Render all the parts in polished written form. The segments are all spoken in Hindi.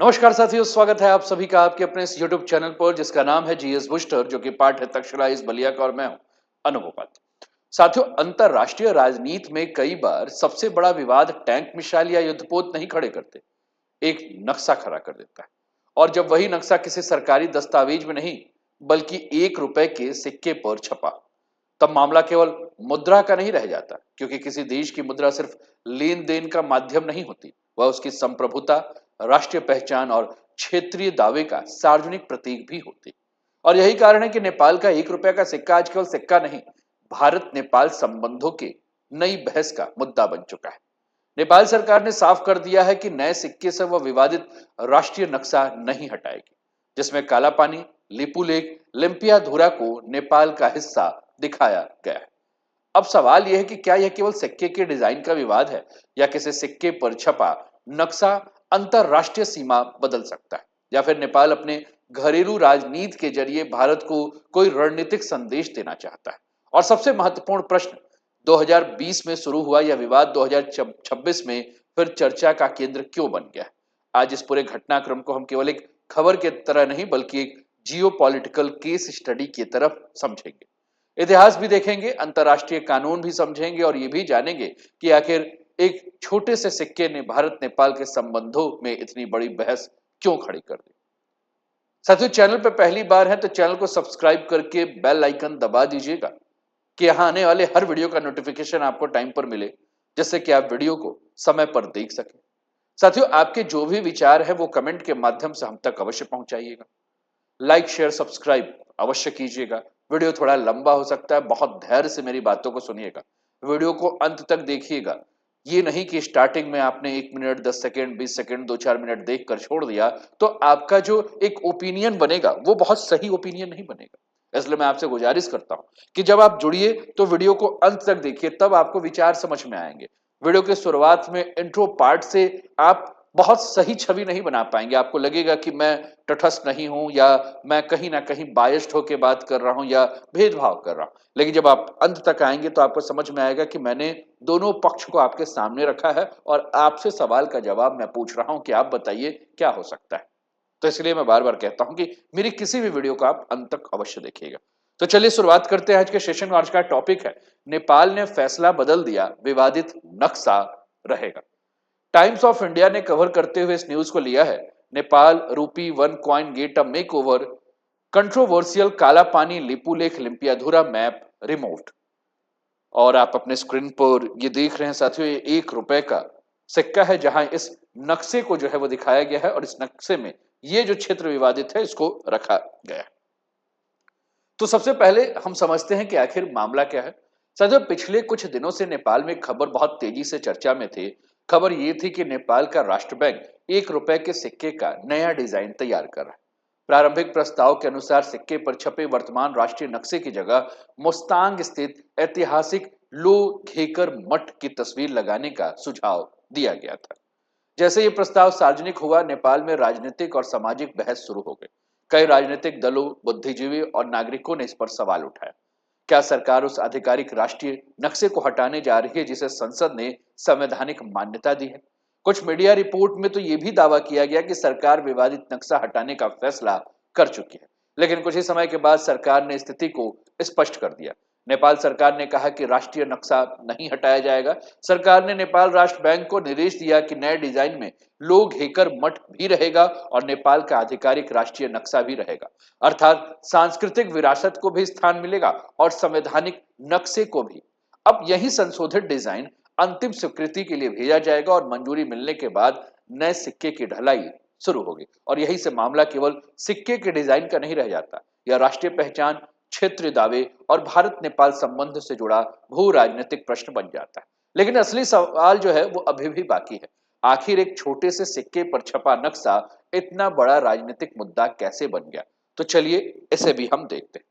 नमस्कार साथियों, स्वागत है आप सभी का आपके अपने इस YouTube चैनल पर जिसका नाम है जीएस बूस्टर, जो कि पार्ट है तक्षशिला इस बलिया का और मैं हूं अनुभव पात्र। साथियों, अंतरराष्ट्रीय राजनीति में कई बार सबसे बड़ा विवाद टैंक मिसाइल या युद्धपोत नहीं खड़े करते, एक नक्शा खड़ा कर देता है। और जब वही नक्शा किसी सरकारी दस्तावेज में नहीं बल्कि 1 रुपए के सिक्के पर छपा, तब मामला केवल मुद्रा का नहीं रह जाता, क्योंकि किसी देश की मुद्रा सिर्फ लेन देन का माध्यम नहीं होती, वह उसकी संप्रभुता, राष्ट्रीय पहचान और क्षेत्रीय दावे का सार्वजनिक प्रतीक भी होती। और यही कारण है कि नेपाल का 1 रुपया का सिक्का आज केवल सिक्का नहीं, भारत नेपाल संबंधों के नई बहस का मुद्दा बन चुका है। नेपाल सरकार ने साफ कर दिया है कि नए सिक्के से वह विवादित राष्ट्रीय नक्शा नहीं हटाएगी, जिसमें काला पानी, लिपुलेख, लिम्पियाधुरा को नेपाल का हिस्सा दिखाया गया है। अब सवाल यह है कि क्या यह केवल सिक्के के डिजाइन का विवाद है, या किसी सिक्के पर छपा नक्शा अंतरराष्ट्रीय सीमा बदल सकता है, या फिर नेपाल अपने घरेलू राजनीति के जरिए भारत को कोई रणनीतिक संदेश देना चाहता है। और सबसे महत्वपूर्ण प्रश्न, 2020 में शुरू हुआ यह विवाद 2026 में फिर चर्चा का केंद्र क्यों बन गया है? आज इस पूरे घटनाक्रम को हम केवल एक खबर की तरह नहीं बल्कि एक जियो पॉलिटिकल केस स्टडी की तरफ समझेंगे। इतिहास भी देखेंगे, अंतरराष्ट्रीय कानून भी समझेंगे और ये भी जानेंगे कि आखिर एक छोटे से सिक्के ने भारत नेपाल के संबंधों में इतनी बड़ी बहस क्यों खड़ी कर दी। साथियों, चैनल पर पहली बार है तो चैनल को सब्सक्राइब करके बेल आइकन दबा दीजिएगा कि यहां आने वाले हर वीडियो का नोटिफिकेशन आपको टाइम पर मिले, जिससे कि आप वीडियो को समय पर देख सकें। साथियों, आपके जो भी विचार है वो कमेंट के माध्यम से हम तक अवश्य पहुंचाइएगा। लाइक शेयर सब्सक्राइब अवश्य कीजिएगा। वीडियो थोड़ा लंबा हो सकता है, बहुत धैर्य से मेरी बातों को सुनिएगा, वीडियो को अंत तक देखिएगा। ये नहीं कि स्टार्टिंग में आपने 1 मिनट 10 सेकेंड 20 सेकेंड 2-4 मिनट देखकर छोड़ दिया तो आपका जो एक ओपिनियन बनेगा वो बहुत सही ओपिनियन नहीं बनेगा। इसलिए मैं आपसे गुजारिश करता हूं कि जब आप जुड़िए तो वीडियो को अंत तक देखिए, तब आपको विचार समझ में आएंगे। वीडियो के शुरुआत में इंट्रो पार्ट से आप बहुत सही छवि नहीं बना पाएंगे, आपको लगेगा कि मैं तटस्थ नहीं हूं, या मैं कहीं ना कहीं बायस्ड होकर बात कर रहा हूं, या भेदभाव कर रहा हूं। लेकिन जब आप अंत तक आएंगे तो आपको समझ में आएगा कि मैंने दोनों पक्ष को आपके सामने रखा है और आपसे सवाल का जवाब मैं पूछ रहा हूं कि आप बताइए क्या हो सकता है। तो इसलिए मैं बार बार कहता हूं कि मेरी किसी भी वीडियो को आप अंत तक अवश्य देखिएगा। तो चलिए शुरुआत करते हैं आज के सेशन में। आज का टॉपिक है, नेपाल ने फैसला बदल दिया, विवादित नक्शा रहेगा। टाइम्स ऑफ इंडिया ने कवर करते हुए इस न्यूज को लिया है, नेपाल रूपी 1 coin get a make over, controversial काला पानी लिपुलेख लिम्पियाधुरा मैप रिमूव्ड। और आप अपने स्क्रीन पर ये देख रहे हैं साथियों, ये 1 रुपए का सिक्का है जहां इस नक्शे को जो है वो दिखाया गया है, और इस नक्शे में ये जो क्षेत्र विवादित है इसको रखा गया है। तो सबसे पहले हम समझते हैं कि आखिर मामला क्या है। साथियों, पिछले कुछ दिनों से नेपाल में खबर बहुत तेजी से चर्चा में थी। खबर ये थी कि नेपाल का राष्ट्र बैंक 1 रुपए के सिक्के का नया डिजाइन तैयार कर रहा है। प्रारंभिक प्रस्ताव के अनुसार सिक्के पर छपे वर्तमान राष्ट्रीय नक्शे की जगह मुस्तांग स्थित ऐतिहासिक लो घेकर मठ की तस्वीर लगाने का सुझाव दिया गया था। जैसे ये प्रस्ताव सार्वजनिक हुआ, नेपाल में राजनीतिक और सामाजिक बहस शुरू हो गई। कई राजनीतिक दलों, बुद्धिजीवी और नागरिकों ने इस पर सवाल उठाया। क्या सरकार उस आधिकारिक राष्ट्रीय नक्शे को हटाने जा रही है जिसे संसद ने संवैधानिक मान्यता दी है? कुछ मीडिया रिपोर्ट में तो यह भी दावा किया गया कि सरकार विवादित नक्शा हटाने का फैसला कर चुकी है, लेकिन कुछ ही समय के बाद सरकार ने स्थिति को स्पष्ट कर दिया। नेपाल सरकार ने कहा कि राष्ट्रीय नक्शा नहीं हटाया जाएगा। सरकार ने नेपाल राष्ट्र बैंक को निर्देश दिया कि नए डिजाइन में लोग हेकर मठ भी रहेगा और नेपाल का आधिकारिक राष्ट्रीय नक्शा भी रहेगा, अर्थात सांस्कृतिक विरासत को भी स्थान मिलेगा और संवैधानिक नक्शे को भी। अब यही संशोधित डिजाइन अंतिम स्वीकृति के लिए भेजा जाएगा और मंजूरी मिलने के बाद नए सिक्के की ढलाई शुरू होगी। और यही से मामला केवल सिक्के के डिजाइन का नहीं रह जाता, यह राष्ट्रीय पहचान, क्षेत्रीय दावे और भारत नेपाल संबंध से जुड़ा भू राजनीतिक प्रश्न बन जाता है। लेकिन असली सवाल जो है वो अभी भी बाकी है, आखिर एक छोटे से सिक्के पर छपा नक्शा इतना बड़ा राजनीतिक मुद्दा कैसे बन गया? तो चलिए इसे भी हम देखते हैं।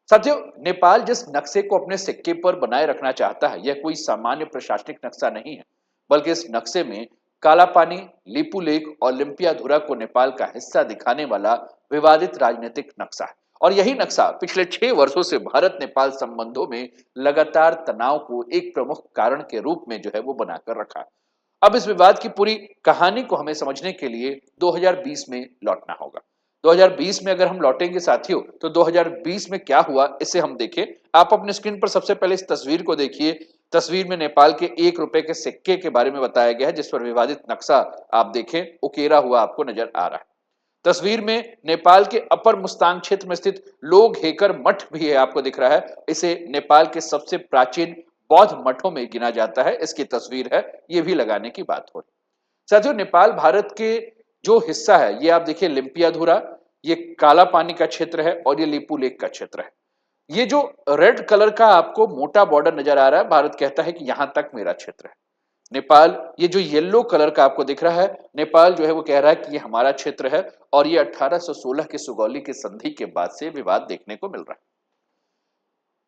साथियों, नेपाल जिस नक्शे को अपने सिक्के पर बनाए रखना चाहता है यह कोई सामान्य प्रशासनिक नक्शा नहीं है, बल्कि इस नक्शे में काला पानी, लिपुलेख और लिम्पियाधुरा को नेपाल का हिस्सा दिखाने वाला विवादित राजनीतिक नक्शा है। और यही नक्शा पिछले 6 वर्षों से भारत नेपाल संबंधों में लगातार तनाव को एक प्रमुख कारण के रूप में जो है वो बनाकर रखा है। अब इस विवाद की पूरी कहानी को हमें समझने के लिए 2020 में लौटना होगा। 2020 में अगर हम लौटेंगे साथियों, तो 2020 में क्या हुआ इसे हम देखें। आप अपने स्क्रीन पर सबसे पहले इस तस्वीर को देखिए। तस्वीर में नेपाल के 1 रुपए के सिक्के के बारे में बताया गया है, जिस पर विवादित नक्शा आप देखें उकेरा हुआ आपको नजर आ रहा है। तस्वीर में नेपाल के अपर मुस्तांग क्षेत्र में स्थित लोग हेकर मठ भी है, आपको दिख रहा है। इसे नेपाल के सबसे प्राचीन बौद्ध मठों में गिना जाता है। इसकी तस्वीर है, ये भी लगाने की बात हो रही। साथियों, नेपाल भारत के जो हिस्सा है, ये आप देखिए लिम्पियाधुरा, ये काला पानी का क्षेत्र है और ये लिपू लेक का क्षेत्र है। ये जो रेड कलर का आपको मोटा बॉर्डर नजर आ रहा है, भारत कहता है कि यहां तक मेरा क्षेत्र है। नेपाल, ये जो येलो कलर का आपको दिख रहा है, नेपाल जो है वो कह रहा है कि ये हमारा क्षेत्र है और ये 1816 के सुगौली की संधि के बाद से विवाद देखने को मिल रहा है।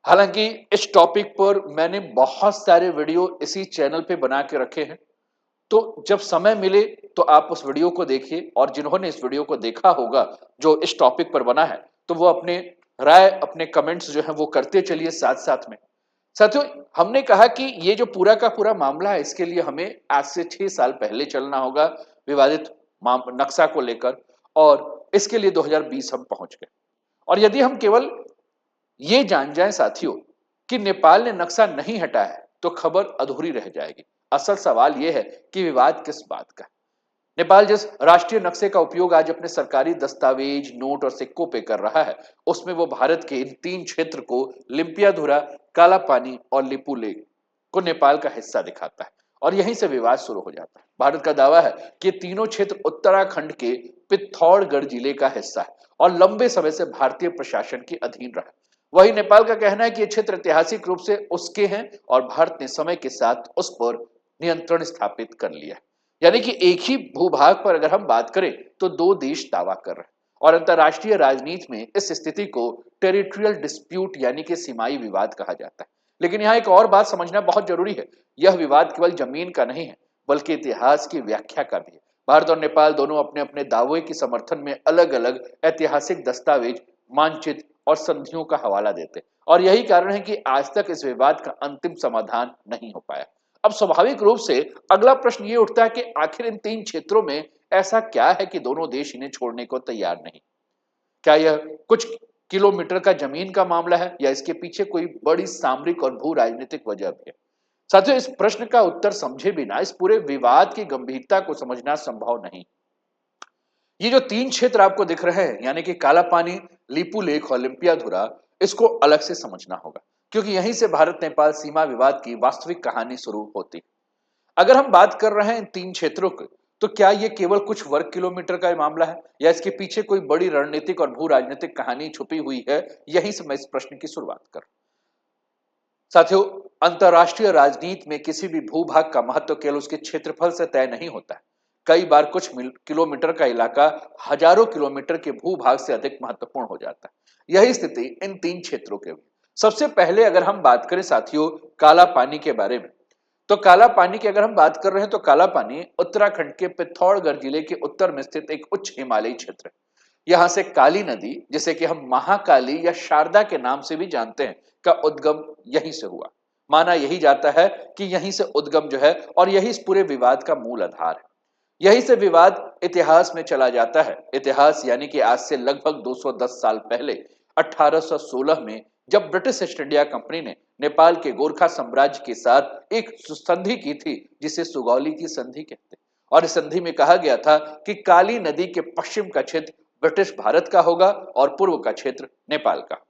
हालांकि इस टॉपिक पर मैंने बहुत सारे वीडियो इसी चैनल पे बना के रखे हैं, तो जब समय मिले तो आप उस वीडियो को देखिए, और जिन्होंने इस वीडियो को देखा होगा जो इस टॉपिक पर बना है, तो वो अपने राय, अपने कमेंट्स जो है वो करते चलिए साथ साथ में। साथियों, हमने कहा कि ये जो पूरा का पूरा मामला है, इसके लिए हमें आज से 6 साल पहले चलना होगा विवादित नक्शा को लेकर, और इसके लिए 2020 हम पहुंच गए। और यदि हम केवल ये जान जाएं साथियों कि नेपाल ने नक्शा नहीं हटाया है, तो खबर अधूरी रह जाएगी। असल सवाल यह है कि विवाद किस बात का है। नेपाल जिस राष्ट्रीय नक्शे का उपयोग आज अपने सरकारी दस्तावेज, नोट और सिक्कों पे कर रहा है, उसमें वो भारत के इन 3 क्षेत्र को, लिम्पियाधुरा, काला पानी और लिपू लेक को नेपाल का हिस्सा दिखाता है, और यहीं से विवाद शुरू हो जाता है। भारत का दावा है कि तीनों क्षेत्र उत्तराखंड के पिथौरागढ़ जिले का हिस्सा है और लंबे समय से भारतीय प्रशासन के अधीन रहा। वही नेपाल का कहना है कि ये क्षेत्र ऐतिहासिक रूप से उसके हैं और भारत ने समय के साथ उस पर नियंत्रण स्थापित कर लिया। यानी कि एक ही भूभाग पर अगर हम बात करें तो 2 देश दावा कर रहे हैं, और अंतरराष्ट्रीय राजनीति में इस स्थिति को टेरिटोरियल डिस्प्यूट यानी कि सीमाई विवाद कहा जाता है। लेकिन यहाँ एक और बात समझना बहुत जरूरी है, यह विवाद केवल जमीन का नहीं है, बल्कि इतिहास की व्याख्या का भी है। भारत और नेपाल दोनों अपने अपने दावे के समर्थन में अलग अलग ऐतिहासिक दस्तावेज, मानचित्र और संधियों का हवाला देते हैं, और यही कारण है कि आज तक इस विवाद का अंतिम समाधान नहीं हो पाया। अब स्वाभाविक रूप से अगला प्रश्न ये उठता है कि आखिर इन 3 क्षेत्रों में ऐसा क्या है कि दोनों देश इन्हें छोड़ने को तैयार नहीं। क्या यह कुछ किलोमीटर का जमीन का मामला है, या इसके पीछे कोई बड़ी सामरिक और भू राजनीतिक वजह भी है? साथियों, इस प्रश्न का उत्तर समझे बिना इस पूरे विवाद की गंभीरता को समझना संभव नहीं। ये जो 3 क्षेत्र आपको दिख रहे हैं, यानी कि काला पानी, लिपू लेक और लिम्पियाधुरा, इसको अलग से समझना होगा, क्योंकि यहीं से भारत नेपाल सीमा विवाद की वास्तविक कहानी शुरू होती। अगर हम बात कर रहे हैं इन 3 क्षेत्रों की, तो क्या ये केवल कुछ वर्ग किलोमीटर का मामला है, या इसके पीछे कोई बड़ी रणनीतिक और भू राजनीतिक कहानी छुपी हुई है? यहीं से मैं इस प्रश्न की शुरुआत कर। साथियों, अंतरराष्ट्रीय राजनीति में किसी भी भूभाग का महत्व केवल उसके क्षेत्रफल से तय नहीं होता है। कई बार कुछ किलोमीटर का इलाका हजारों किलोमीटर के भूभाग से अधिक महत्वपूर्ण हो जाता है। यही स्थिति इन 3 क्षेत्रों के भी। सबसे पहले अगर हम बात करें साथियों काला पानी के बारे में, तो काला पानी की अगर हम बात कर रहे हैं, तो काला पानी उत्तराखंड के पिथौरागढ़ जिले के उत्तर में स्थित एक उच्च हिमालयी क्षेत्र है। यहां से काली नदी, जिसे कि हम महाकाली या शारदा के नाम से भी जानते हैं, का उद्गम यहीं से हुआ। माना यही जाता है कि यहीं से उद्गम जो है, और यही इस पूरे विवाद का मूल आधार है। यहीं से विवाद इतिहास में चला जाता है। इतिहास यानी कि आज से लगभग 210 साल पहले 1816 में, जब ब्रिटिश ईस्ट इंडिया कंपनी ने नेपाल के गोरखा साम्राज्य के साथ एक संधि की थी, जिसे सुगौली की संधि कहते हैं। और इस संधि में कहा गया था कि काली नदी के पश्चिम का क्षेत्र ब्रिटिश भारत का होगा और पूर्व का क्षेत्र नेपाल का।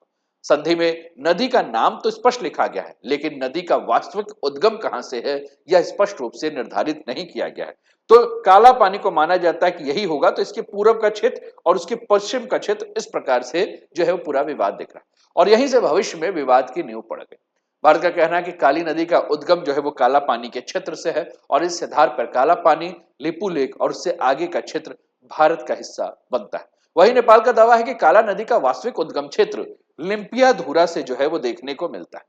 संधि में नदी का नाम तो स्पष्ट लिखा गया है, लेकिन नदी का वास्तविक उद्गम कहां से है, यह स्पष्ट रूप से निर्धारित नहीं किया गया है। तो काला पानी को माना जाता है कि यही होगा, तो इसके पूर्व का क्षेत्र और उसके पश्चिम का क्षेत्र, इस प्रकार से जो है वो पूरा विवाद दिख रहा है, और यहीं से भविष्य में विवाद की नींव पड़ गई। भारत का कहना है कि काली नदी का उद्गम जो है वो काला पानी के क्षेत्र से है, और इस आधार पर काला पानी, लिपू लेक और उससे आगे का क्षेत्र भारत का हिस्सा बनता है। वही नेपाल का दावा है कि काला नदी का वास्तविक उद्गम क्षेत्र लिम्पियाधुरा से जो है वो देखने को मिलता है।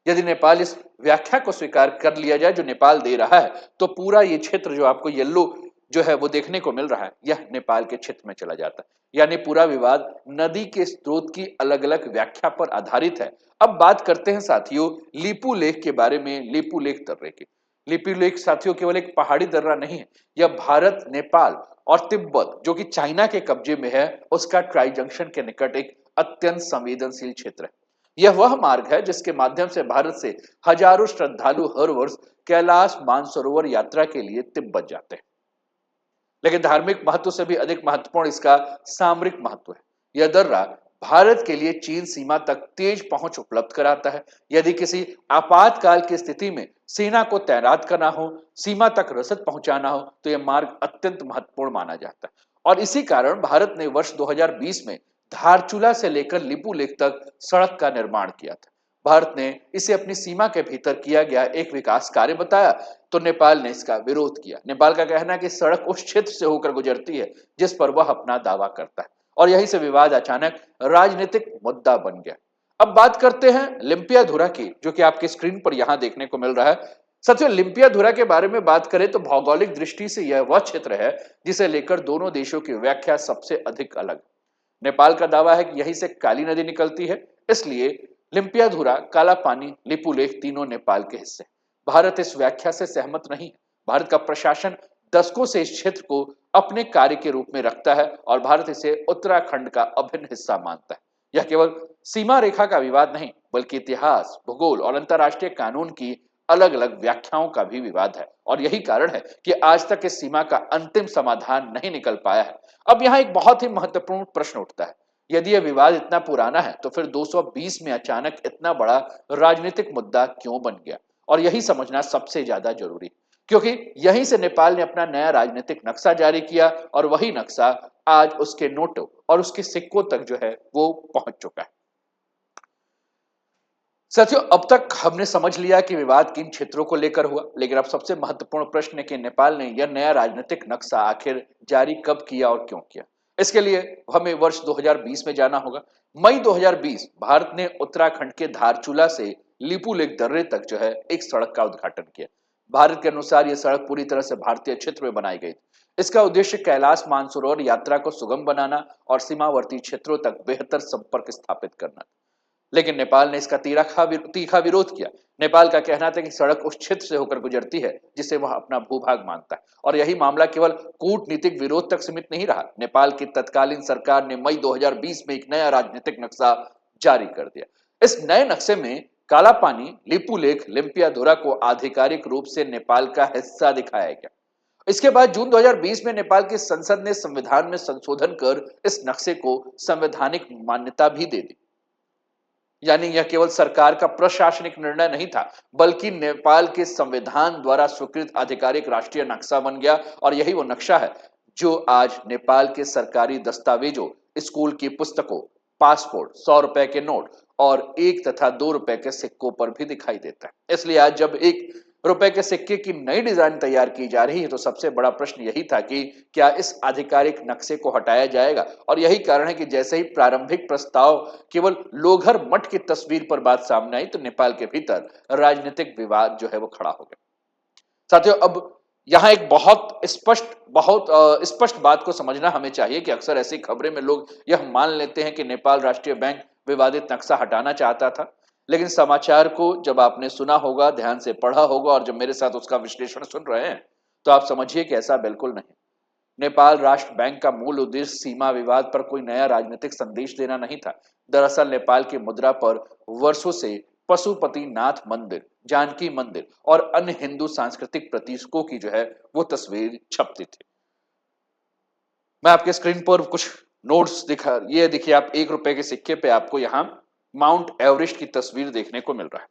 यदि नेपाल इस व्याख्या को स्वीकार कर लिया जाए जो नेपाल दे रहा है, तो पूरा ये क्षेत्र जो आपको येलो जो है वो देखने को मिल रहा है, यह नेपाल के क्षेत्र में चला जाता है। यानी पूरा विवाद नदी के स्रोत की अलग अलग व्याख्या पर आधारित है। अब बात करते हैं साथियों लिपू लेक के बारे में, लिपू लेक दर्रे की। लिपि लेख साथियों केवल एक पहाड़ी दर्रा नहीं है, यह भारत, नेपाल और तिब्बत जो कि चाइना के कब्जे में है, उसका ट्राई जंक्शन के निकट एक अत्यंत संवेदनशील क्षेत्र है। यह वह मार्ग है जिसके माध्यम से भारत से हजारों श्रद्धालु हर वर्ष कैलाश मानसरोवर यात्रा के लिए तिब्बत जाते हैं। लेकिन धार्मिक महत्व से भी अधिक महत्वपूर्ण इसका सामरिक महत्व है। यह दर्रा भारत के लिए चीन सीमा तक तेज पहुंच उपलब्ध कराता है। यदि किसी आपातकाल की स्थिति में सेना को तैनात करना हो, सीमा तक रसद पहुंचाना हो, तो यह मार्ग अत्यंत महत्वपूर्ण माना जाता है। और इसी कारण भारत ने वर्ष 2020 में धारचूला से लेकर लिपुलेख तक सड़क का निर्माण किया था। भारत ने इसे अपनी सीमा के भीतर किया गया एक विकास कार्य बताया, तो नेपाल ने इसका विरोध किया। नेपाल का कहना है कि सड़क उस क्षेत्र से होकर गुजरती है जिस पर वह अपना दावा करता है, और यही से विवाद अचानक राजनीतिक मुद्दा बन गया। अब बात करते हैं लिम्पियाधुरा की, जो कि आपके स्क्रीन पर यहां देखने को मिल रहा है। साथियों, लिम्पियाधुरा के बारे में बात करें तो भौगोलिक दृष्टि से यह वह क्षेत्र है जिसे लेकर दोनों देशों की व्याख्या सबसे अधिक अलग। नेपाल का दावा है कि यहीं से काली नदी निकलती है, इसलिए लिम्पियाधुरा, काला पानी, लिपुलेख तीनों नेपाल के हिस्से। भारत इस व्याख्या से सहमत नहीं है। भारत का प्रशासन दशकों से इस क्षेत्र को अपने कार्य के रूप में रखता है और भारत इसे उत्तराखंड का अभिन्न हिस्सा मानता है। यह केवल सीमा रेखा का विवाद नहीं, बल्कि इतिहास, भूगोल और अंतर्राष्ट्रीय कानून की अलग अलग व्याख्याओं का भी विवाद है, और यही कारण है कि आज तक इस सीमा का अंतिम समाधान नहीं निकल पाया है। अब यहाँ एक बहुत ही महत्वपूर्ण प्रश्न उठता है, यदि यह विवाद इतना पुराना है तो फिर 220 में अचानक इतना बड़ा राजनीतिक मुद्दा क्यों बन गया? और यही समझना सबसे ज्यादा जरूरी, क्योंकि यहीं से नेपाल ने अपना नया राजनीतिक नक्शा जारी किया, और वही नक्शा आज उसके नोटों और उसके सिक्कों तक जो है वो पहुंच चुका है। साथियों, अब तक हमने समझ लिया कि विवाद किन क्षेत्रों को लेकर हुआ, लेकिन अब सबसे महत्वपूर्ण प्रश्न है कि नेपाल ने यह नया राजनीतिक नक्शा आखिर जारी कब किया और क्यों किया। इसके लिए हमें वर्ष 2020 में जाना होगा। मई 2020 भारत ने उत्तराखंड के धारचूला से लिपुलेख दर्रे तक जो है एक सड़क का उद्घाटन किया। भारत के अनुसार यह सड़क पूरी तरह से भारतीय क्षेत्र में बनाई गई। इसका उद्देश्य कैलाश मानसरोवर यात्रा को सुगम बनाना और सीमावर्ती क्षेत्रों तक बेहतर संपर्क स्थापित करना। लेकिन नेपाल ने इसका तीखा विरोध किया। नेपाल का कहना था कि सड़क उस क्षेत्र से होकर गुजरती है जिसे वह अपना भूभाग मानता है, और यही मामला केवल कूटनीतिक विरोध तक सीमित नहीं रहा। नेपाल की तत्कालीन सरकार ने मई 2020 में एक नया राजनीतिक नक्शा जारी कर दिया। इस नए नक्शे में काला पानी, लिपुलेख, लिम्पियाधुरा को आधिकारिक रूप से नेपाल का हिस्सा दिखाया गया। इसके बाद जून 2020 में नेपाल की संसद ने संविधान में संशोधन कर इस नक्शे को संवैधानिक मान्यता भी दे दी। यानी यह केवल सरकार का प्रशासनिक निर्णय नहीं था, बल्कि नेपाल के संविधान द्वारा स्वीकृत आधिकारिक राष्ट्रीय नक्शा बन गया। और यही वो नक्शा है जो आज नेपाल के सरकारी दस्तावेजों, स्कूल की पुस्तकों, पासपोर्ट, 100 रुपए के नोट और 1 तथा 2 रुपए के सिक्कों पर भी दिखाई देता है। इसलिए आज जब 1 रुपए के सिक्के की नई डिजाइन तैयार की जा रही है, तो सबसे बड़ा प्रश्न यही था कि क्या इस आधिकारिक नक्शे को हटाया जाएगा। और यही कारण है कि जैसे ही प्रारंभिक प्रस्ताव केवल लोघर मठ की तस्वीर पर बात सामने आई, तो नेपाल के भीतर राजनीतिक विवाद जो है वो खड़ा हो गया। साथियों, अब यहाँ एक बहुत स्पष्ट बात को समझना हमें चाहिए कि अक्सर ऐसी खबरें में लोग यह मान लेते हैं कि नेपाल राष्ट्रीय बैंक विवादित नक्शा हटाना चाहता था। लेकिन समाचार को जब आपने सुना होगा, ध्यान से पढ़ा होगा, और जब मेरे साथ उसका विश्लेषण सुन रहे हैं, तो आप समझिए कि ऐसा बिल्कुल नहीं। नेपाल राष्ट्र बैंक का मूल उद्देश्य सीमा विवाद पर कोई नया राजनीतिक संदेश देना नहीं था। दरअसल नेपाल की मुद्रा पर वर्षों से पशुपतिनाथ मंदिर, जानकी मंदिर और अन्य हिंदू सांस्कृतिक प्रतीकों की जो है वो तस्वीर छपती थी। मैं आपके स्क्रीन पर कुछ नोट्स दिखा, ये देखिए, आप 1 रुपए के सिक्के पे आपको यहाँ माउंट एवरेस्ट की तस्वीर देखने को मिल रहा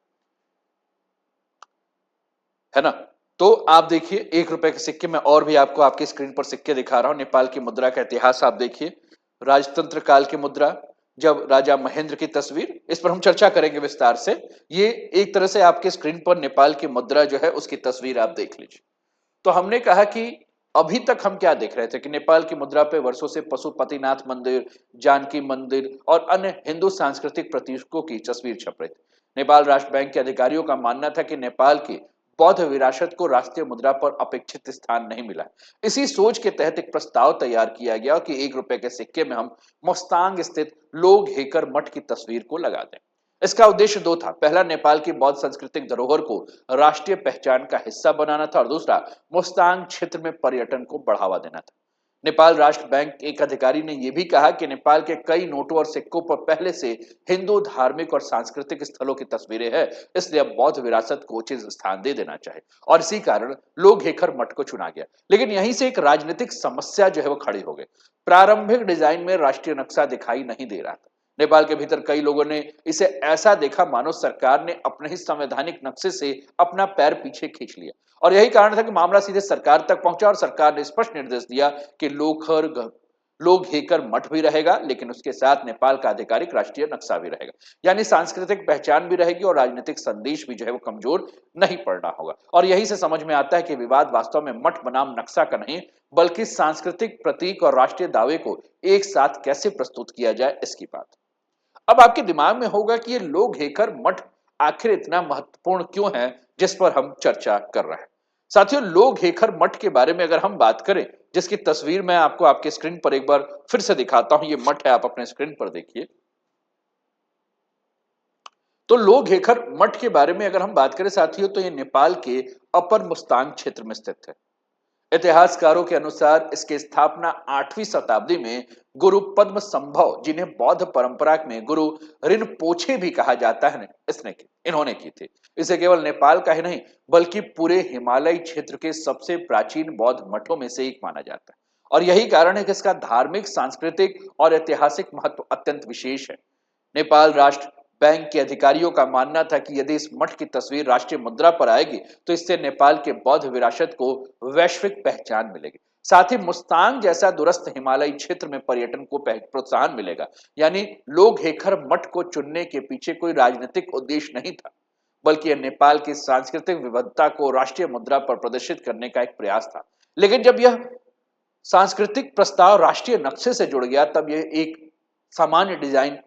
है ना। तो आप देखिए 1 रुपए के सिक्के में, और भी आपको आपकी स्क्रीन पर सिक्के दिखा रहा हूं। नेपाल की मुद्रा का इतिहास आप देखिए, राजतंत्र काल की मुद्रा, जब राजा महेंद्र की तस्वीर, इस पर हम चर्चा करेंगे विस्तार से। ये एक तरह से आपके स्क्रीन पर नेपाल की मुद्रा जो है उसकी तस्वीर आप देख लीजिए। तो हमने कहा कि अभी तक हम क्या देख रहे थे कि नेपाल की मुद्रा पे वर्षों से पशुपतिनाथ मंदिर, जानकी मंदिर और अन्य हिंदू सांस्कृतिक प्रतीकों की तस्वीर छप रही थी। नेपाल राष्ट्र बैंक के अधिकारियों का मानना था कि नेपाल की बौद्ध विरासत को राष्ट्रीय मुद्रा पर अपेक्षित स्थान नहीं मिला। इसी सोच के तहत एक प्रस्ताव तैयार किया गया कि 1 रुपए के सिक्के में हम मुस्तांग स्थित लोग हेकर मठ की तस्वीर को लगा दें। इसका उद्देश्य दो था। पहला, नेपाल की बौद्ध सांस्कृतिक धरोहर को राष्ट्रीय पहचान का हिस्सा बनाना था और दूसरा, मुस्तांग क्षेत्र में पर्यटन को बढ़ावा देना था। नेपाल राष्ट्र बैंक एक अधिकारी ने यह भी कहा कि नेपाल के कई नोटों और सिक्कों पर पहले से हिंदू धार्मिक और सांस्कृतिक स्थलों की तस्वीरें हैं, इसलिए अब बौद्ध विरासत को उचित स्थान दे देना चाहिए और इसी कारण लोकहेखर मठ को चुना गया। लेकिन यहीं से एक राजनीतिक समस्या जो है वो खड़ी हो गई। प्रारंभिक डिजाइन में राष्ट्रीय नक्शा दिखाई नहीं दे रहा था। नेपाल के भीतर कई लोगों ने इसे ऐसा देखा मानो सरकार ने अपने ही संवैधानिक नक्शे से अपना पैर पीछे खींच लिया और यही कारण था कि मामला सीधे सरकार तक पहुंचा और सरकार ने स्पष्ट निर्देश दिया कि लोग हेकर मठ भी रहेगा, लेकिन उसके साथ नेपाल का आधिकारिक राष्ट्रीय नक्शा भी रहेगा। यानी सांस्कृतिक पहचान भी रहेगी और राजनीतिक संदेश भी जो है वो कमजोर नहीं पड़ना होगा। और यही से समझ में आता है कि विवाद वास्तव में मठ बनाम नक्शा का नहीं, बल्कि सांस्कृतिक प्रतीक और राष्ट्रीय दावे को एक साथ कैसे प्रस्तुत किया जाए इसकी बात। अब आपके दिमाग में होगा कि ये लोग हेकर मठ आखिर इतना महत्वपूर्ण क्यों है, जिस पर हम चर्चा कर रहे हैं। साथियों, लोग हेकर मठ के बारे में अगर हम बात करें, जिसकी तस्वीर मैं आपको आपके स्क्रीन पर एक बार फिर से दिखाता हूं, ये मठ है, आप अपने स्क्रीन पर देखिए। तो लोग हेकर मठ के बारे में अगर हम बात करें साथियों, तो ये नेपाल के अपर मुस्तांग क्षेत्र में स्थित है। इतिहासकारों के अनुसार इसकी स्थापना 8वीं शताब्दी में गुरु पद्म संभव, जिन्हें बौद्ध परंपरा में गुरु रिनपोछे भी कहा जाता है, इन्होंने की थी। इसे केवल नेपाल का ही नहीं, बल्कि पूरे हिमालयी क्षेत्र के सबसे प्राचीन बौद्ध मठों में से एक माना जाता है और यही कारण है कि इसका धार्मिक, सांस्कृतिक और ऐतिहासिक महत्व अत्यंत विशेष है। नेपाल राष्ट्र बैंक के अधिकारियों का मानना था कि यदि इस मठ की तस्वीर राष्ट्रीय मुद्रा पर आएगी तो इससे नेपाल के बौद्ध विरासत को वैश्विक पहचान मिलेगी। साथ ही मुस्तांग जैसा दूरस्थ हिमालयी क्षेत्र में पर्यटन को प्रोत्साहन मिलेगा। यानी लोग हेखर मठ को चुनने के पीछे कोई राजनीतिक उद्देश्य नहीं था, बल्कि यह नेपाल की सांस्कृतिक विविधता को राष्ट्रीय मुद्रा पर प्रदर्शित करने का एक प्रयास था। लेकिन जब यह सांस्कृतिक प्रस्ताव राष्ट्रीय नक्शे से जुड़ गया, तब यह एक सामान्य डिजाइन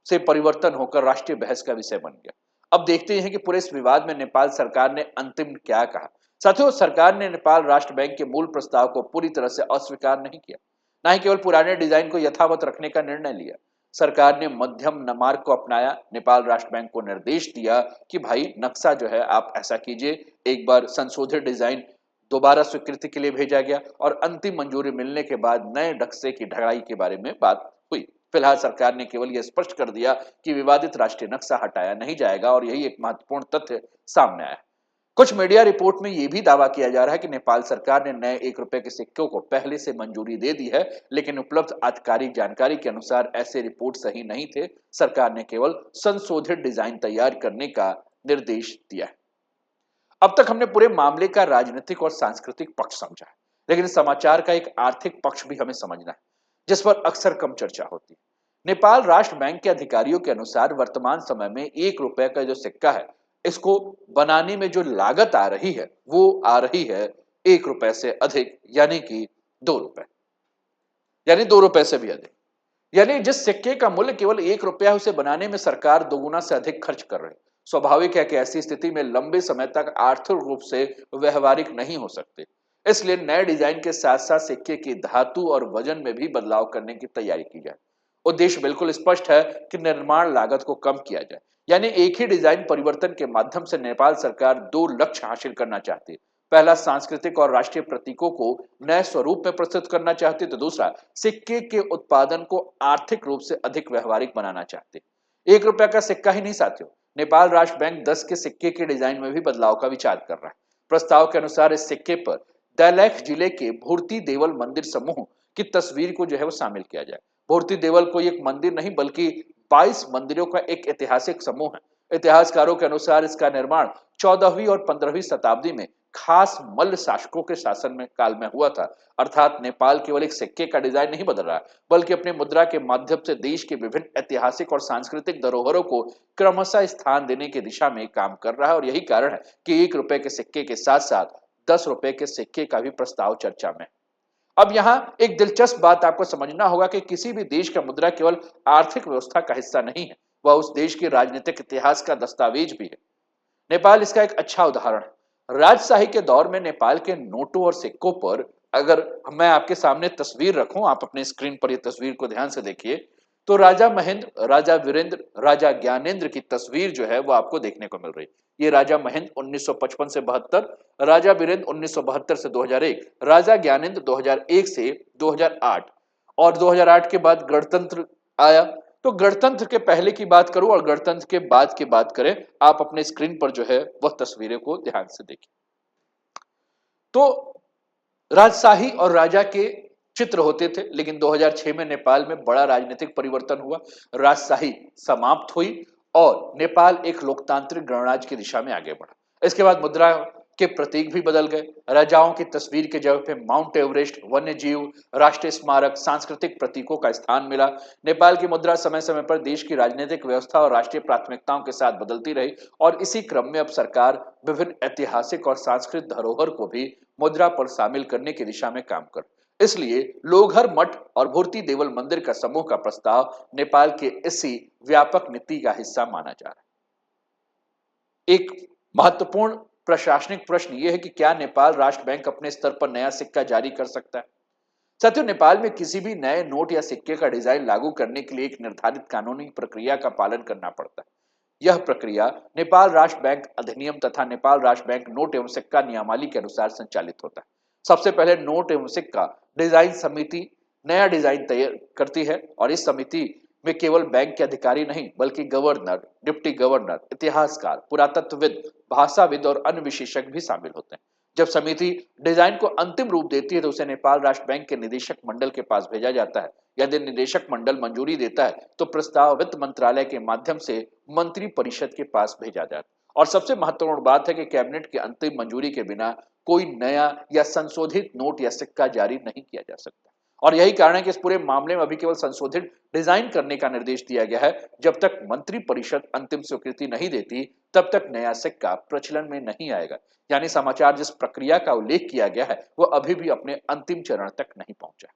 से परिवर्तन होकर राष्ट्रीय बहस का विषय बन गया। अब देखते हैं कि पूरे इस विवाद में नेपाल सरकार ने अंतिम क्या कहा। साथियों, सरकार ने नेपाल राष्ट्र बैंक के मूल प्रस्ताव को पूरी तरह से अस्वीकार नहीं किया, ना ही केवल पुराने डिजाइन को यथावत रखने का निर्णय लिया। सरकार ने मध्यम मार्ग को अपनाया। नेपाल राष्ट्र बैंक को निर्देश दिया कि भाई नक्शा जो है आप ऐसा कीजिए। एक बार संशोधित डिजाइन दोबारा स्वीकृति के लिए भेजा गया और अंतिम मंजूरी मिलने के बाद नए नक्शे की ढलाई के बारे में बात हुई। फिलहाल सरकार ने केवल यह स्पष्ट कर दिया कि विवादित राष्ट्रीय नक्शा हटाया नहीं जाएगा और यही एक महत्वपूर्ण तथ्य सामने आया। कुछ मीडिया रिपोर्ट में यह भी दावा किया जा रहा है कि नेपाल सरकार ने नए 1 रुपए के सिक्कों को पहले से मंजूरी दे दी है, लेकिन उपलब्ध आधिकारिक जानकारी के अनुसार ऐसे रिपोर्ट सही नहीं थे। सरकार ने केवल संशोधित डिजाइन तैयार करने का निर्देश दिया है। अब तक हमने पूरे मामले का राजनीतिक और सांस्कृतिक पक्ष समझा है, लेकिन समाचार का एक आर्थिक पक्ष भी हमें समझना है, जिस पर अक्सर कम चर्चा होती है। नेपाल राष्ट्र बैंक के अधिकारियों के अनुसार वर्तमान समय में 1 रुपए का जो सिक्का है, इसको बनाने में जो लागत आ रही है, वो आ रही है 1 रुपए से अधिक, यानी कि 2 रुपए, यानी 2 रुपए से भी अधिक। यानी जिस सिक्के का मूल्य केवल 1 रुपया है, उसे बनाने में सरकार दोगुना से अधिक खर्च कर रही है। स्वाभाविक है कि ऐसी स्थिति में लंबे समय तक आर्थिक रूप से व्यवहारिक नहीं हो सकते। इसलिए नए डिजाइन के साथ साथ सिक्के की धातु और वजन में भी बदलाव करने की तैयारी की जाए। उद्देश्य बिल्कुल स्पष्ट है कि निर्माण लागत को कम किया जाए। यानी एक ही डिजाइन परिवर्तन के माध्यम से नेपाल सरकार 2 लक्ष्य हासिल करना चाहती है। पहला, सांस्कृतिक और राष्ट्रीय प्रतीकों को नए स्वरूप में प्रस्तुत करना चाहती है, तो दूसरा, सिक्के के उत्पादन को आर्थिक रूप से अधिक व्यवहारिक बनाना चाहते। 1 रुपया का सिक्का ही नहीं साथियों, नेपाल राष्ट्र बैंक 10 के सिक्के के डिजाइन में भी बदलाव का विचार कर रहा है। प्रस्ताव के अनुसार इस सिक्के पर दैलेख जिले के भूर्ति देवल मंदिर समूह की तस्वीर को जो है वो शामिल किया जाए। भूर्ति देवल कोई एक मंदिर नहीं, बल्कि 22 मंदिरों का एक ऐतिहासिक समूह है। इतिहासकारों के अनुसार इसका निर्माण 14वीं और 15वीं शताब्दी में खास मल्ल शासकों के शासन में काल में हुआ था। अर्थात नेपाल केवल एक सिक्के का डिजाइन नहीं बदल रहा, बल्कि अपने मुद्रा के माध्यम से देश के विभिन्न ऐतिहासिक और सांस्कृतिक धरोहरों को क्रमशः स्थान देने की दिशा में काम कर रहा है और यही कारण है कि 1 रुपए के सिक्के के साथ साथ 10 रुपए के सिक्के का भी प्रस्ताव चर्चा में। अब यहां एक दिलचस्प बात आपको समझना होगा कि किसी भी देश का मुद्रा केवल आर्थिक व्यवस्था का हिस्सा नहीं है, वह उस देश के राजनीतिक इतिहास का दस्तावेज भी है। नेपाल इसका एक अच्छा उदाहरण है। राजशाही के दौर में नेपाल के नोटों और सिक्कों पर, अगर मैं आपके सामने तस्वीर रखूं, आप अपने स्क्रीन पर यह तस्वीर को ध्यान से देखिए, तो राजा महेंद्र, राजा वीरेंद्र, राजा ज्ञानेंद्र की तस्वीर जो है वो आपको देखने को मिल रही है। ये राजा महेंद्र 1955 से 72, राजा वीरेंद्र 1972 से 2001, राजा ज्ञानेंद्र 2001 से 2008 और 2008 के बाद गणतंत्र आया। तो गणतंत्र के पहले की बात करूं और गणतंत्र के बाद की बात करें, आप अपने स्क्रीन पर जो है वह तस्वीरें को ध्यान से देखिए। तो राजशाही और राजा के चित्र होते थे, लेकिन 2006 में नेपाल में बड़ा राजनीतिक परिवर्तन हुआ। राजशाही समाप्त हुई और नेपाल एक लोकतांत्रिक गणराज्य की दिशा में आगे बढ़ा। इसके बाद मुद्रा के प्रतीक भी बदल गए। राजाओं की तस्वीर के जगह पे माउंट एवरेस्ट, वन्य जीव, राष्ट्रीय स्मारक, सांस्कृतिक प्रतीकों का स्थान मिला। नेपाल की मुद्रा समय समय पर देश की राजनीतिक व्यवस्था और राष्ट्रीय प्राथमिकताओं के साथ बदलती रही और इसी क्रम में अब सरकार विभिन्न ऐतिहासिक और सांस्कृतिक धरोहर को भी मुद्रा पर शामिल करने की दिशा में काम कर। इसलिए लोहघर मठ और मूर्ति देवल मंदिर का समूह का प्रस्ताव नेपाल के इसी व्यापक नीति का हिस्सा माना जा रहा है। एक महत्वपूर्ण प्रशासनिक प्रश्न यह है कि क्या नेपाल राष्ट्र बैंक अपने स्तर पर नया सिक्का जारी कर सकता है? साथियों, नेपाल में किसी भी नए नोट या सिक्के का डिजाइन लागू करने के लिए एक निर्धारित कानूनी प्रक्रिया का पालन करना पड़ता है। यह प्रक्रिया नेपाल राष्ट्र बैंक अधिनियम तथा नेपाल राष्ट्र बैंक नोट एवं सिक्का नियमावली के अनुसार संचालित होता है। सबसे पहले नोट एवं सिक्का डिजाइन समिति नया डिजाइन तैयार करती है और इस समिति में केवल बैंक के अधिकारी नहीं बल्कि गवर्नर, डिप्टी गवर्नर, इतिहासकार, पुरातत्वविद, भाषाविद और अन्य विशेषज्ञ भी शामिल होते हैं। जब समिति डिजाइन को अंतिम रूप देती है तो उसे नेपाल राष्ट्र बैंक के निदेशक मंडल के पास भेजा जाता है। यदि निदेशक मंडल मंजूरी देता है तो प्रस्ताव वित्त मंत्रालय के माध्यम से मंत्री परिषद के पास भेजा जाता है। और सबसे महत्वपूर्ण बात है कि कैबिनेट की अंतिम मंजूरी के बिना कोई नया या संशोधित नोट या सिक्का जारी नहीं किया जा सकता। और यही कारण है कि इस पूरे मामले में अभी केवल संशोधित डिजाइन करने का निर्देश दिया गया है। जब तक मंत्री परिषद अंतिम स्वीकृति नहीं देती तब तक नया सिक्का प्रचलन में नहीं आएगा। यानी समाचार जिस प्रक्रिया का उल्लेख किया गया है वो अभी भी अपने अंतिम चरण तक नहीं पहुंचा।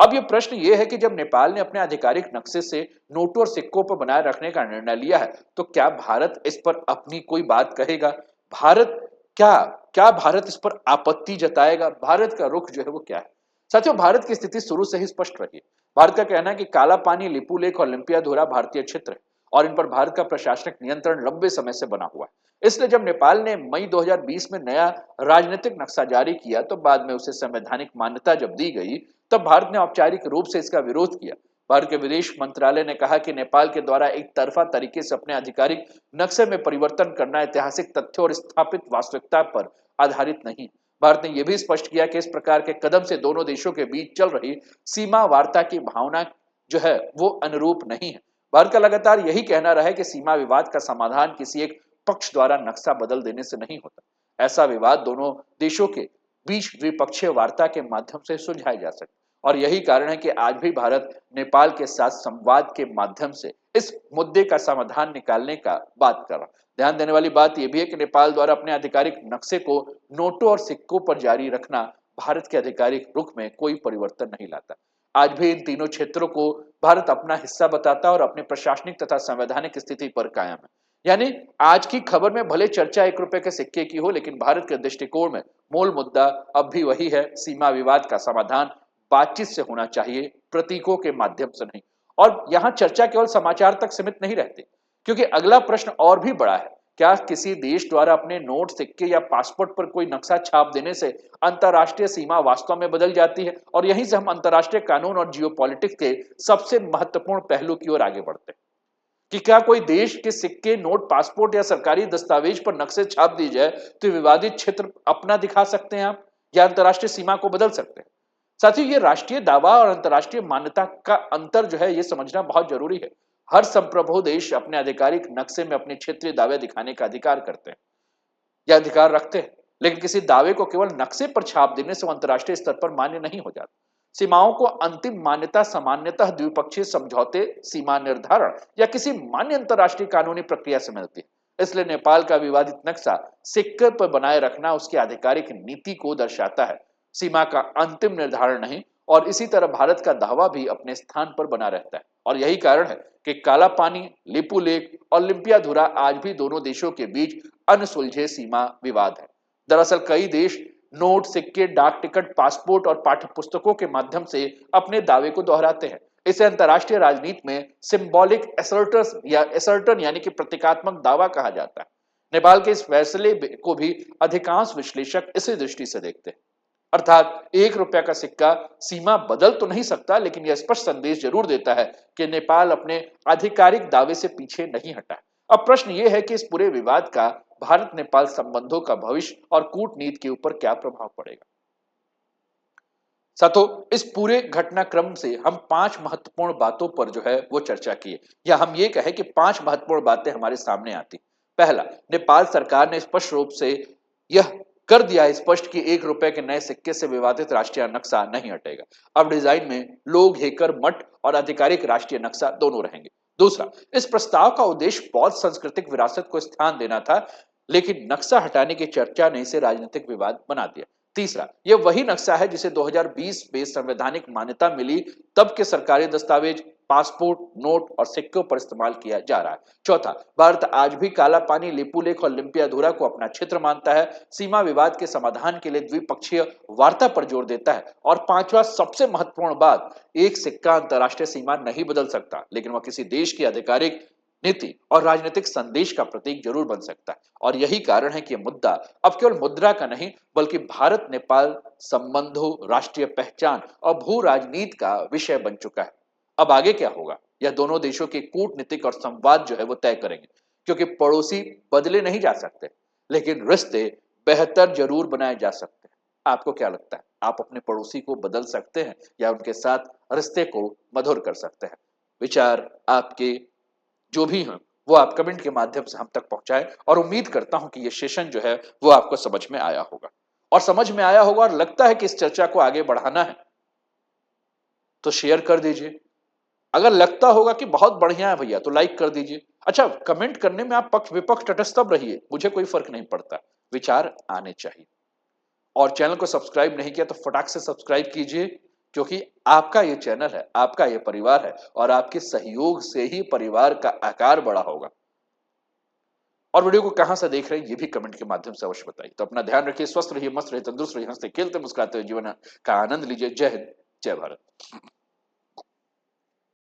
अब ये प्रश्न ये है कि जब नेपाल ने अपने आधिकारिक नक्शे से नोटों और सिक्कों पर बनाए रखने का निर्णय लिया है तो क्या भारत इस पर अपनी कोई बात कहेगा? भारत क्या क्या भारत इस पर आपत्ति जताएगा? भारत का रुख जो है वो क्या है? साथियों, भारत की स्थिति शुरू से ही स्पष्ट रही है। भारत का कहना है कि काला पानी, लिपू लेक और ओलंपियाधुरा भारतीय क्षेत्र है और इन पर भारत का प्रशासनिक नियंत्रण लंबे समय से बना हुआ है। इसलिए जब नेपाल ने मई 2020 में नया राजनीतिक नक्शा जारी किया तो बाद में उसे संवैधानिक मान्यता जब दी गई तब भारत ने औपचारिक रूप से इसका विरोध किया। भारत के विदेश मंत्रालय ने कहा कि नेपाल के द्वारा एक तरफा तरीके से अपने आधिकारिक नक्शे में परिवर्तन करना ऐतिहासिक तथ्यों और स्थापित वास्तविकता पर आधारित नहीं। भारत ने यह भी स्पष्ट किया कि इस प्रकार के कदम से दोनों देशों के बीच चल रही सीमा वार्ता की भावना जो है वो अनुरूप नहीं है। भारत का लगातार यही कहना रहा है कि सीमा विवाद का समाधान किसी एक पक्ष द्वारा नक्शा बदल देने से नहीं होता। ऐसा विवाद दोनों देशों के बीच द्विपक्षीय वार्ता के माध्यम से सुलझाया जा सकता है और यही कारण है कि आज भी भारत नेपाल के साथ संवाद के माध्यम से इस मुद्दे का समाधान निकालने का बात कर रहा है। ध्यान देने वाली बात यह भी है कि नेपाल द्वारा अपने आधिकारिक नक्शे को नोटों और सिक्कों पर जारी रखना भारत के आधिकारिक रुख में कोई परिवर्तन नहीं लाता। आज भी इन तीनों क्षेत्रों को भारत अपना हिस्सा बताता है और अपनी प्रशासनिक तथा संवैधानिक स्थिति पर कायम है। यानी आज की खबर में भले चर्चा 1 रुपए के सिक्के की हो, लेकिन भारत के दृष्टिकोण में मूल मुद्दा अब भी वही है, सीमा विवाद का समाधान बातचीत से होना चाहिए, प्रतीकों के माध्यम से नहीं। और यहां चर्चा केवल समाचार तक सीमित नहीं रहती, क्योंकि अगला प्रश्न और भी बड़ा है। क्या किसी देश द्वारा अपने नोट, सिक्के या पासपोर्ट पर कोई नक्शा छाप देने से अंतरराष्ट्रीय सीमा वास्तव में बदल जाती है? और यहीं से हम अंतरराष्ट्रीय कानून और जियोपॉलिटिक्स के सबसे महत्वपूर्ण पहलू की ओर आगे बढ़ते हैं कि क्या कोई देश के सिक्के, नोट, पासपोर्ट या सरकारी दस्तावेज पर नक्शे छाप दी जाए तो विवादित क्षेत्र अपना दिखा सकते हैं आप या अंतरराष्ट्रीय सीमा को बदल सकते हैं? साथियों, ये राष्ट्रीय दावा और अंतरराष्ट्रीय मान्यता का अंतर जो है ये समझना बहुत जरूरी है। हर संप्रभु देश अपने आधिकारिक नक्शे में अपने क्षेत्रीय दावे दिखाने का अधिकार करते हैं या अधिकार रखते हैं, लेकिन किसी दावे को केवल नक्शे पर छाप देने से वो अंतरराष्ट्रीय स्तर पर मान्य नहीं हो जाता। सीमाओं को अंतिम मान्यता सामान्यतः द्विपक्षीय समझौते, सीमा निर्धारण या किसी मान्य अंतरराष्ट्रीय कानूनी प्रक्रिया से मिलती है। इसलिए नेपाल का विवादित नक्शा सिक्के पर बनाए रखना उसकी आधिकारिक नीति को दर्शाता है, सीमा का अंतिम निर्धारण नहीं। और इसी तरह भारत का दावा भी अपने स्थान पर बना रहता है और यही कारण है कि काला पानी, लिपू लेक और ओलंपियाधुरा आज भी दोनों देशों के बीच अनसुलझे सीमा विवाद है। दरअसल कई देश नोट, सिक्के, डाक टिकट, पासपोर्ट और पाठ्य पुस्तकों के माध्यम से अपने दावे को दोहराते हैं, इसे अंतर्राष्ट्रीय राजनीति में सिंबॉलिक एसर्टर्स या एसर्टन यानी कि प्रतीकात्मक दावा कहा जाता है। नेपाल के इस फैसले को भी अधिकांश विश्लेषक इसी दृष्टि से देखते हैं। अर्थात 1 रुपया का सिक्का सीमा बदल तो नहीं सकता, लेकिन यह स्पष्ट संदेश जरूर देता है कि नेपाल अपने आधिकारिक दावे से पीछे नहीं हटा। अब प्रश्न यह है कि इस पूरे विवाद का भारत नेपाल संबंधों का भविष्य और कूटनीति के ऊपर क्या प्रभाव पड़ेगा। साथों, इस पूरे घटनाक्रम से हम 5 महत्वपूर्ण बातों पर जो है वो चर्चा की है, या हम ये कहें कि 5 महत्वपूर्ण बातें हमारे सामने आती। पहला, नेपाल सरकार ने स्पष्ट रूप से यह कर दिया है स्पष्ट कि 1 रुपए के नए सिक्के से विवादित राष्ट्रीय नक्शा नहीं हटेगा। अब डिजाइन में लोग, हेकर, मठ और आधिकारिक राष्ट्रीय नक्शा दोनों रहेंगे। दूसरा, इस प्रस्ताव का उद्देश्य बौद्ध सांस्कृतिक विरासत को स्थान देना था, लेकिन नक्शा हटाने की चर्चा ने इसे राजनीतिक विवाद बना दिया। तीसरा, यह वही नक्शा है जिसे 2020 में संवैधानिक मान्यता मिली, तब के सरकारी दस्तावेज, पासपोर्ट, नोट और सिक्कों पर इस्तेमाल किया जा रहा है। चौथा, भारत आज भी काला पानी, लिपुलेख और लिम्पियाधुरा को अपना क्षेत्र मानता है, सीमा विवाद के समाधान के लिए द्विपक्षीय वार्ता पर जोर देता है। और पांचवा, सबसे महत्वपूर्ण बात, एक सिक्का अंतरराष्ट्रीय सीमा नहीं बदल सकता, लेकिन वह किसी देश की आधिकारिक नीति और राजनीतिक संदेश का प्रतीक जरूर बन सकता है। और यही कारण है कि यह मुद्दा अब केवल मुद्रा का नहीं, बल्कि भारत नेपाल संबंधों, राष्ट्रीय पहचान और भू राजनीति का विषय बन चुका है। अब आगे क्या होगा, यह दोनों देशों के कूटनीतिक और संवाद जो है वो तय करेंगे, क्योंकि पड़ोसी बदले नहीं जा सकते, लेकिन रिश्ते बेहतर जरूर बनाए जा सकते हैं। आपको क्या लगता है, आप अपने पड़ोसी को बदल सकते हैं या उनके साथ रिश्ते को मधुर कर सकते हैं? विचार आपके जो भी हैं वो आप कमेंट के माध्यम से हम तक पहुंचाएं, और उम्मीद करता हूं कि ये सेशन जो है वो आपको समझ में आया होगा। और समझ में आया होगा और लगता है कि इस चर्चा को आगे बढ़ाना है तो शेयर कर दीजिए। अगर लगता होगा कि बहुत बढ़िया है भैया तो लाइक कर दीजिए। अच्छा, कमेंट करने में आप पक्ष विपक्ष तटस्थ रहिए, मुझे कोई फर्क नहीं पड़ता, विचार आने चाहिए। और चैनल को सब्सक्राइब नहीं किया तो फटाक से सब्सक्राइब कीजिए, क्योंकि आपका ये चैनल है, आपका ये परिवार है, और आपके सहयोग से ही परिवार का आकार बड़ा होगा। और वीडियो को कहां से देख रहे हैं ये भी कमेंट के माध्यम से अवश्य बताइए। तो अपना ध्यान रखिए, स्वस्थ रहिए, मस्त रहिए, तंदुरुस्त रहिए, हंसते खेलते मुस्कुराते हुए जीवन का आनंद लीजिए। जय हिंद, जय भारत।